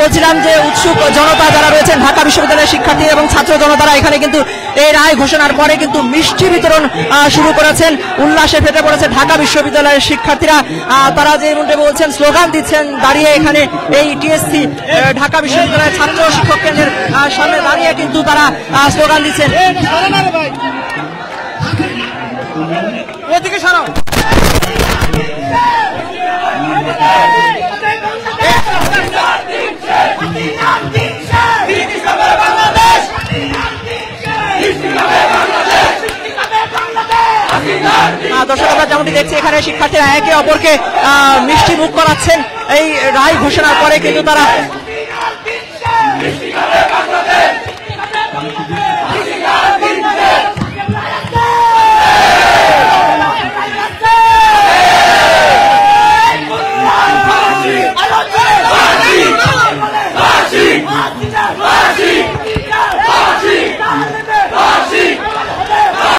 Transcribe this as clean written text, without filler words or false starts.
বলছিলাম যে উৎসুক জনতা যারা রয়েছেন ঢাকা বিশ্ববিদ্যালয়ের শিক্ষার্থী এবং ছাত্র জনতারা এখানে কিন্তু এই রায় ঘোষণার পরে কিন্তু মিষ্টি বিতরণ শুরু করেছেন। উল্লাসে ফেটে পড়েছে ঢাকা বিশ্ববিদ্যালয়ের শিক্ষার্থীরা। তারা যেমনটা বলছেন স্লোগান দিচ্ছেন দাঁড়িয়ে এখানে এই টিএসসি ঢাকা বিশ্ববিদ্যালয়ের ছাত্র শিক্ষক কেন্দ্রের সামনে দাঁড়িয়ে কিন্তু তারা স্লোগান দিচ্ছেন। ওদিকে সরাও। দর্শক আমরা যেমনটি দেখছি এখানে শিক্ষার্থীরা একে অপরকে মিষ্টি মুখ করাচ্ছেন এই রায় ঘোষণার পরে কিন্তু তারা